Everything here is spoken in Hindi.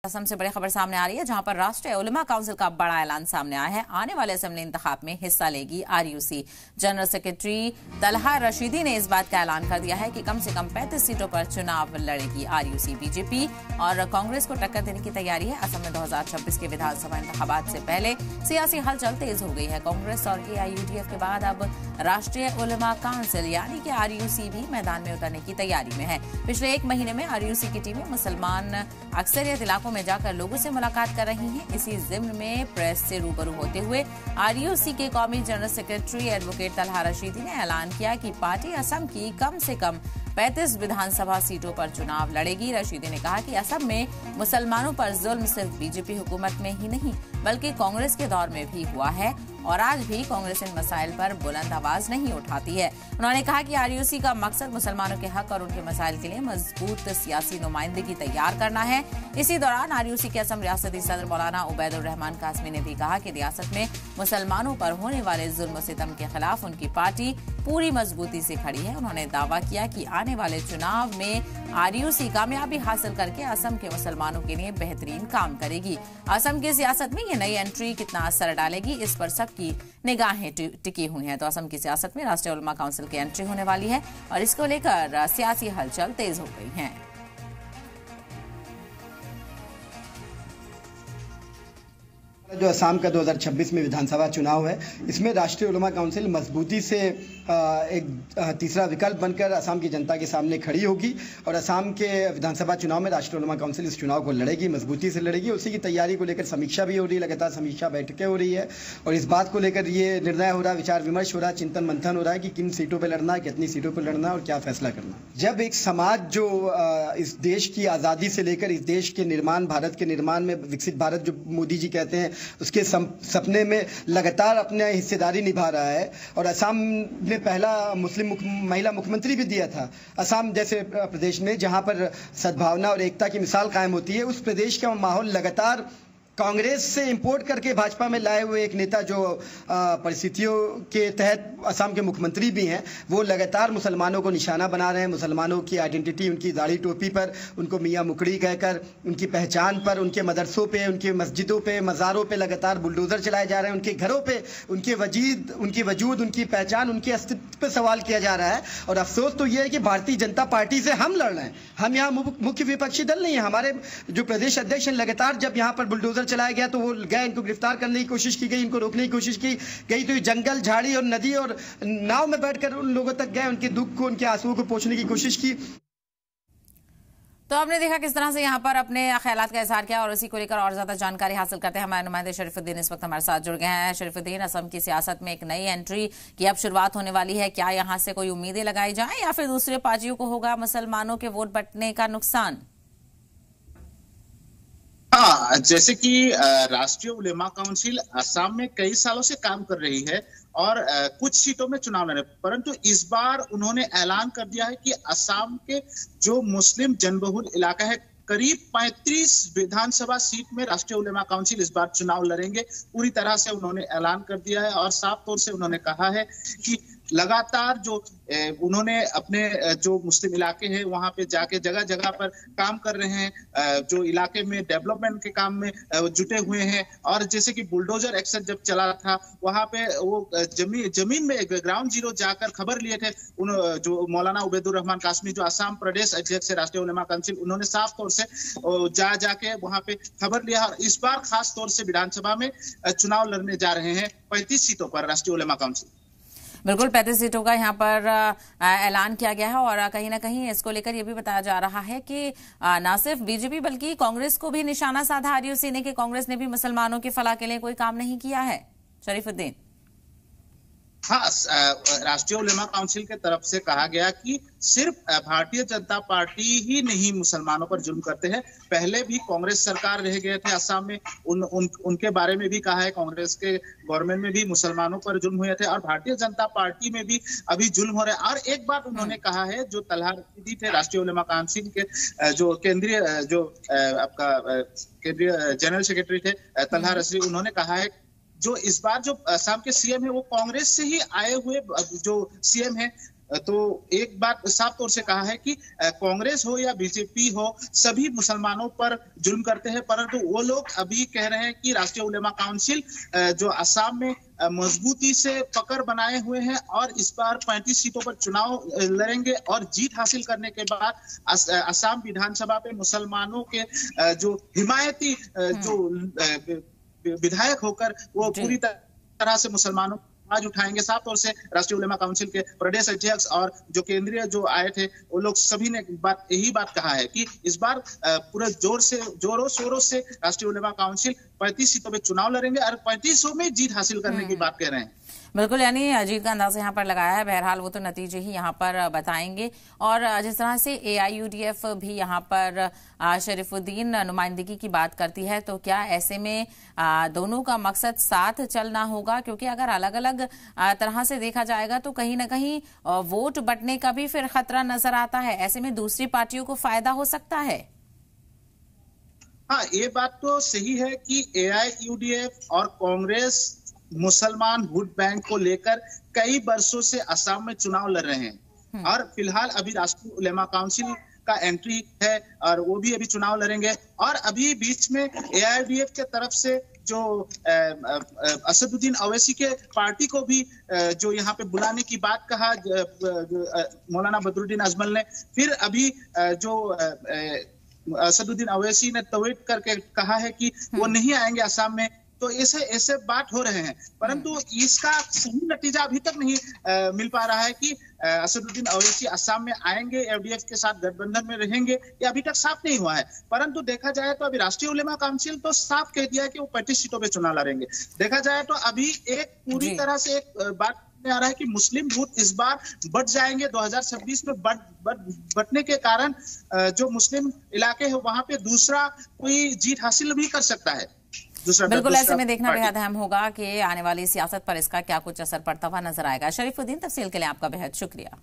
असम से बड़ी खबर सामने आ रही है, जहां पर राष्ट्रीय उलमा काउंसिल का बड़ा ऐलान सामने आया है। आने वाले असेंबली इंतखाब में हिस्सा लेगी आरयूसी। जनरल सेक्रेटरी तलहा रशीदी ने इस बात का ऐलान कर दिया है कि कम से कम 35 सीटों पर चुनाव लड़ेगी आरयूसी। बीजेपी और कांग्रेस को टक्कर देने की तैयारी है। असम में 2026 के विधानसभा इंतखाबात से पहले सियासी हलचल तेज हो गई है। कांग्रेस और AIUDF के बाद अब राष्ट्रीय उलमा काउंसिल यानी कि आरयूसी भी मैदान में उतरने की तैयारी में है। पिछले एक महीने में आरयूसी की टीमें मुसलमान अक्सरियत इलाकों में जाकर लोगों से मुलाकात कर रही हैं। इसी जिम्न में प्रेस से रूबरू होते हुए आरयूसी के कौमी general secretary advocate Talha Rashidi ने ऐलान किया कि पार्टी असम की कम से कम 35 विधानसभा सीटों पर चुनाव लड़ेगी। रशीदी ने कहा कि असम में मुसलमानों पर जुल्म सिर्फ बीजेपी हुकूमत में ही नहीं बल्कि कांग्रेस के दौर में भी हुआ है और आज भी कांग्रेस इन मसाइल पर बुलंद आवाज नहीं उठाती है। उन्होंने कहा कि आरयूसी का मकसद मुसलमानों के हक और उनके मसाइल के लिए मजबूत सियासी नुमाइंदगी तैयार करना है। इसी दौरान आरयूसी के असम रियासती सदर मौलाना उबैदुर रहमान कासमी ने भी कहा कि रियासत में मुसलमानों पर होने वाले जुल्म सितम के खिलाफ उनकी पार्टी पूरी मजबूती से खड़ी है। उन्होंने दावा किया कि आने वाले चुनाव में आरयूसी कामयाबी हासिल करके असम के मुसलमानों के लिए बेहतरीन काम करेगी। असम की सियासत में ये नई एंट्री कितना असर डालेगी, इस पर सबकी निगाहें टिकी हुई हैं। तो असम की सियासत में राष्ट्रीय उलमा काउंसिल की एंट्री होने वाली है और इसको लेकर सियासी हलचल तेज हो गई है। जो असम का 2026 में विधानसभा चुनाव है, इसमें राष्ट्रीय उलमा काउंसिल मजबूती से एक तीसरा विकल्प बनकर असम की जनता के सामने खड़ी होगी और असम के विधानसभा चुनाव में राष्ट्रीय उलमा काउंसिल इस चुनाव को लड़ेगी, मजबूती से लड़ेगी। उसी की तैयारी को लेकर समीक्षा भी हो रही है, लगातार समीक्षा बैठकें हो रही है और इस बात को लेकर ये निर्णय हो रहा है, विचार विमर्श हो रहा है, चिंतन मंथन हो रहा है कि किन सीटों पर लड़ना है, कितनी सीटों पर लड़ना है और क्या फैसला करना। जब एक समाज जो इस देश की आज़ादी से लेकर इस देश के निर्माण, भारत के निर्माण में विकसित भारत जो मोदी जी कहते हैं उसके सपने में लगातार अपने हिस्सेदारी निभा रहा है और असम ने पहला मुस्लिम महिला मुख्यमंत्री भी दिया था। असम जैसे प्रदेश में जहां पर सद्भावना और एकता की मिसाल कायम होती है, उस प्रदेश का माहौल लगातार कांग्रेस से इंपोर्ट करके भाजपा में लाए हुए एक नेता जो परिस्थितियों के तहत असम के मुख्यमंत्री भी हैं, वो लगातार मुसलमानों को निशाना बना रहे हैं। मुसलमानों की आइडेंटिटी, उनकी दाढ़ी टोपी पर, उनको मियाँ मुकड़ी कहकर, उनकी पहचान पर, उनके मदरसों पे, उनके मस्जिदों पे, मज़ारों पे लगातार बुलडोजर चलाए जा रहे हैं। उनके घरों पे उनकी वजूद, उनकी पहचान, उनके अस्तित्व पर सवाल किया जा रहा है। और अफसोस तो ये है कि भारतीय जनता पार्टी से हम लड़ रहे हैं। हम यहाँ मुख्य विपक्षी दल नहीं है। हमारे जो प्रदेश अध्यक्ष हैं, लगातार जब यहाँ पर बुलडोजर चलाया गया तो वो गए, इनको गिरफ्तार करने की कोशिश की गई, इनको रोकने की कोशिश की गई, तो जंगल, झाड़ी और नदी और नाव में बैठकर उन लोगों तक गए, उनके दुख को, उनके आंसुओं को पोंछने की कोशिश की। तो आपने देखा किस तरह से यहाँ पर अपने ख्यालात का इजहार किया और इसी को लेकर और ज्यादा जानकारी हासिल करते हैं हमारे नुमाइंदे शरीफुद्दीन इस वक्त हमारे साथ जुड़ गए हैं। शरीफुद्दीन, असम की सियासत में एक नई एंट्री की अब शुरुआत होने वाली है, क्या यहाँ से कोई उम्मीदें लगाई जाएं या फिर दूसरे पार्टियों को होगा मुसलमानों के वोट बंटने का नुकसान? हाँ, जैसे कि राष्ट्रीय उलेमा काउंसिल असम में कई सालों से काम कर रही है और कुछ सीटों में चुनाव लड़े, परंतु इस बार उन्होंने ऐलान कर दिया है कि असम के जो मुस्लिम जनबहुल इलाका है, करीब 35 विधानसभा सीट में राष्ट्रीय उलेमा काउंसिल इस बार चुनाव लड़ेंगे। पूरी तरह से उन्होंने ऐलान कर दिया है और साफ तौर से उन्होंने कहा है कि लगातार जो उन्होंने अपने जो मुस्लिम इलाके हैं वहां पे जाके जगह जगह पर काम कर रहे हैं, जो इलाके में डेवलपमेंट के काम में जुटे हुए हैं। और जैसे कि बुलडोजर एक्शन जब चला था वहां पे वो जमीन में ग्राउंड जीरो जाकर खबर लिए थे जो मौलाना उबैदुर रहमान कासमी जो असम प्रदेश अध्यक्ष है राष्ट्रीय उलेमा काउंसिल, उन्होंने साफ तौर से जाके वहां पे खबर लिया। और इस बार खास तौर से विधानसभा में चुनाव लड़ने जा रहे हैं 35 सीटों पर राष्ट्रीय उलेमा काउंसिल। बिल्कुल 35 सीटों का यहाँ पर ऐलान किया गया है और कहीं ना कहीं इसको लेकर यह भी बताया जा रहा है कि न सिर्फ बीजेपी बल्कि कांग्रेस को भी निशाना साधा आरयूसी ने कि कांग्रेस ने भी मुसलमानों की फलाह के लिए कोई काम नहीं किया है। शरीफुद्दीन, हाँ, राष्ट्रीय उलेमा काउंसिल के तरफ से कहा गया कि सिर्फ भारतीय जनता पार्टी ही नहीं मुसलमानों पर जुल्म करते हैं, पहले भी कांग्रेस सरकार रह गए थे असम में, उनके बारे में भी कहा है। कांग्रेस के गवर्नमेंट में भी मुसलमानों पर जुल्म हुए थे और भारतीय जनता पार्टी में भी अभी जुल्म हो रहे हैं। और एक बात उन्होंने कहा है, जो तलहा रशीदी थे राष्ट्रीय उलेमा काउंसिल के जो केंद्रीय जनरल सेक्रेटरी थे तलहा रशीदी, उन्होंने कहा है जो इस बार जो असम के सीएम है वो कांग्रेस से ही आए हुए जो सीएम है, तो एक बात साफ तौर से कहा है कि कांग्रेस हो या बीजेपी हो, सभी मुसलमानों पर जुल्म करते हैं, परंतु वो लोग अभी कह रहे हैं कि राष्ट्रीय उलेमा काउंसिल जो असम में मजबूती से पकड़ बनाए हुए हैं और इस बार 35 सीटों पर चुनाव लड़ेंगे और जीत हासिल करने के बाद असम विधानसभा पे मुसलमानों के जो हिमायती जो विधायक होकर वो पूरी तरह से मुसलमानों आज उठाएंगे। साफ तौर से राष्ट्रीय उलेमा काउंसिल के प्रदेश अध्यक्ष और जो केंद्रीय जो आए थे वो लोग सभी ने यही बात कहा है कि इस बार पूरे जोरों शोरों से राष्ट्रीय उलेमा काउंसिल 35 सीटों पे चुनाव लड़ेंगे और 35 में जीत हासिल करने की बात कह रहे हैं। बिल्कुल, यानी जीत का अंदाजा यहाँ पर लगाया है। बहरहाल वो तो नतीजे ही यहाँ पर बताएंगे। और जिस तरह से AIUDF भी यहाँ पर शरीफुद्दीन नुमाइंदगी की बात करती है, तो क्या ऐसे में दोनों का मकसद साथ चलना होगा? क्योंकि अगर अलग अलग तरह से देखा जाएगा तो कहीं ना कहीं वोट बंटने का भी फिर खतरा नजर आता है। ऐसे में दूसरी पार्टियों को फायदा हो सकता है। हाँ, ये बात तो सही है कि AIUDF और कांग्रेस मुसलमान वोट बैंक को लेकर कई वर्षों से असम में चुनाव लड़ रहे हैं और फिलहाल अभी राष्ट्रीय उलेमा काउंसिल का एंट्री है और वो भी अभी चुनाव लड़ेंगे। और अभी बीच में AIUDF के तरफ से जो असदुद्दीन अवैसी के पार्टी को भी जो यहाँ पे बुलाने की बात कहा मौलाना बदरुद्दीन अजमल ने, फिर अभी जो असदुद्दीन अवैसी ने ट्वीट करके कहा है कि वो नहीं आएंगे असम में। तो ऐसे बात हो रहे हैं, परंतु इसका सही नतीजा अभी तक नहीं मिल पा रहा है कि असदुद्दीन अवैसी असम में आएंगे, AIUDF के साथ गठबंधन में रहेंगे, ये अभी तक साफ नहीं हुआ है। परंतु देखा जाए तो अभी राष्ट्रीय उलेमा काउंसिल तो साफ कह दिया है कि वो 35 सीटों पे चुनाव लड़ेंगे। देखा जाए तो अभी एक पूरी तरह से एक बात आ रहा है कि मुस्लिम वोट इस बार बढ़ जाएंगे। 2026 में बढ़ने के कारण जो मुस्लिम इलाके है वहां पे दूसरा कोई जीत हासिल भी कर सकता है। बिल्कुल, ऐसे में देखना बेहद अहम होगा कि आने वाली सियासत पर इसका क्या कुछ असर पड़ता हुआ नजर आएगा। शरीफुद्दीन, तफसील के लिए आपका बेहद शुक्रिया।